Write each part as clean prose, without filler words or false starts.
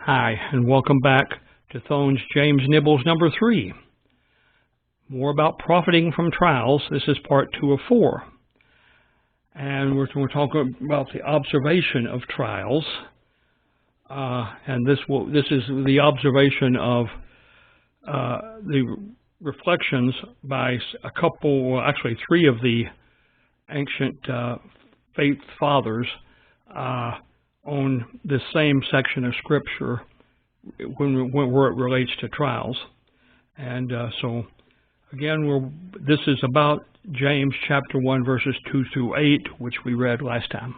Hi, and welcome back to Thone's James Nibbles number 3. More about profiting from trials. This is part 2 of 4. And we're talking about the observation of trials. And this is the observation of the reflections by a couple, well, actually 3 of the ancient faith fathers on this same section of Scripture where it relates to trials. And so, again, this is about James chapter 1, verses 2 through 8, which we read last time.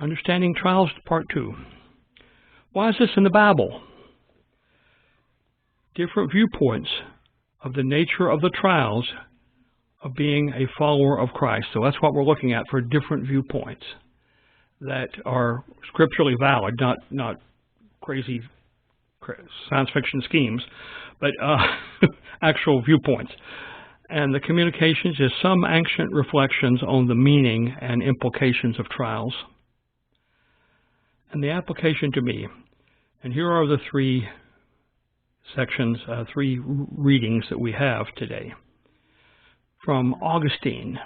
Understanding Trials, part 2. Why is this in the Bible? Different viewpoints of the nature of the trials of being a follower of Christ. So that's what we're looking at, for different viewpoints that are scripturally valid, not crazy science fiction schemes, but actual viewpoints. And the communications is some ancient reflections on the meaning and implications of trials. And the application to me. And here are the 3 sections, 3 readings that we have today. From Augustine.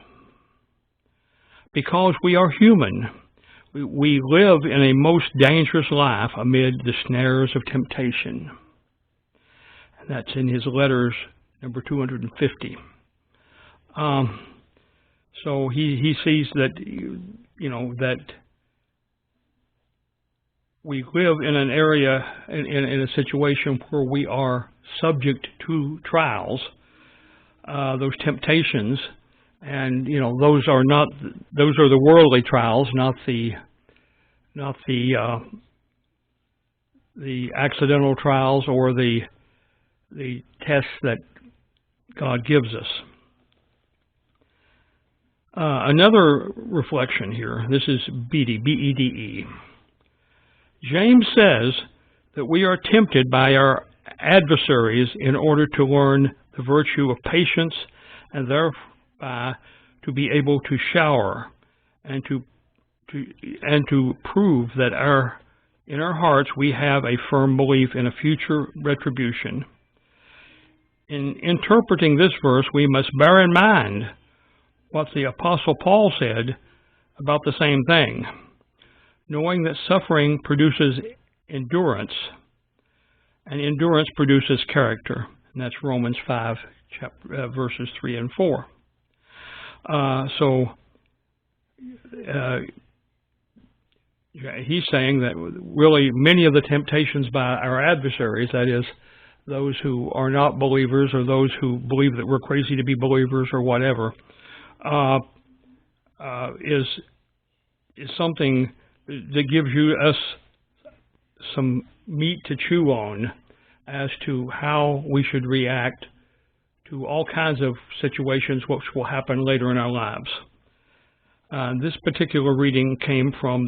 Because we are human, we live in a most dangerous life amid the snares of temptation. And that's in his letters, number 250. So he sees that, that we live in an area, in a situation where we are subject to trials, those temptations. And those are the worldly trials, not the accidental trials or the tests that God gives us. Another reflection here. This is Bede, B-E-D-E. James says that we are tempted by our adversaries in order to learn the virtue of patience and thereby to be able to shower and to prove that in our hearts we have a firm belief in a future retribution. In interpreting this verse, we must bear in mind what the Apostle Paul said about the same thing, knowing that suffering produces endurance, and endurance produces character. And that's Romans 5, verses 3 and 4. He's saying that really many of the temptations by our adversaries, that is, those who are not believers or those who believe that we're crazy to be believers or whatever, is something that gives us some meat to chew on as to how we should react to all kinds of situations which will happen later in our lives. This particular reading came from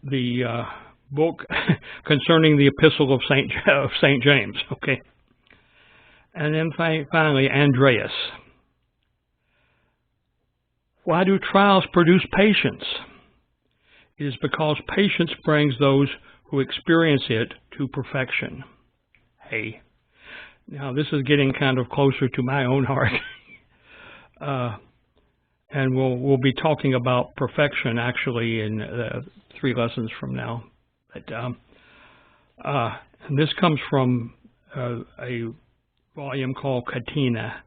the book concerning the Epistle of Saint James. Okay, and then finally, Andreas. Why do trials produce patience? It is because patience brings those who experience it to perfection. Hey. Now, this is getting kind of closer to my own heart. And we'll be talking about perfection, actually, in 3 lessons from now. But, and this comes from a volume called Catena,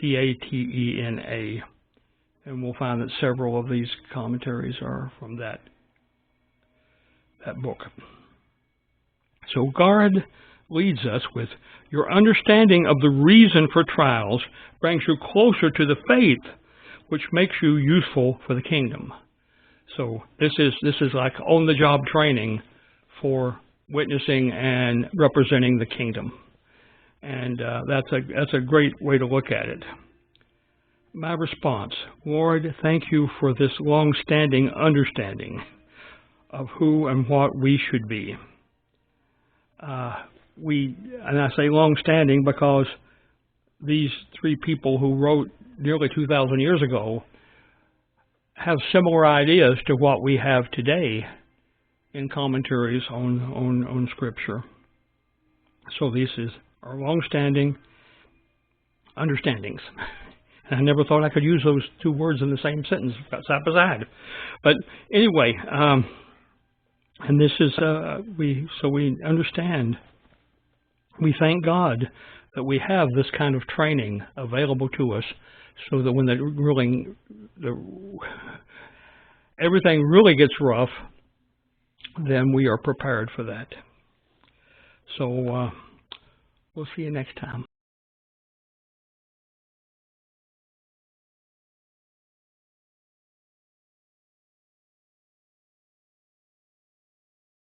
C-A-T-E-N-A. And we'll find that several of these commentaries are from that book. So God leads us with, your understanding of the reason for trials brings you closer to the faith which makes you useful for the kingdom. So this is like on-the-job training for witnessing and representing the kingdom. And that's a great way to look at it. My response, Lord, thank you for this long-standing understanding of who and what we should be. And I say long-standing because these 3 people who wrote nearly 2,000 years ago have similar ideas to what we have today in commentaries on Scripture. So this is our long-standing understandings. I never thought I could use those two words in the same sentence, side by side. But anyway, and this is we understand. We thank God that we have this kind of training available to us, so that when everything really gets rough, then we are prepared for that. So we'll see you next time.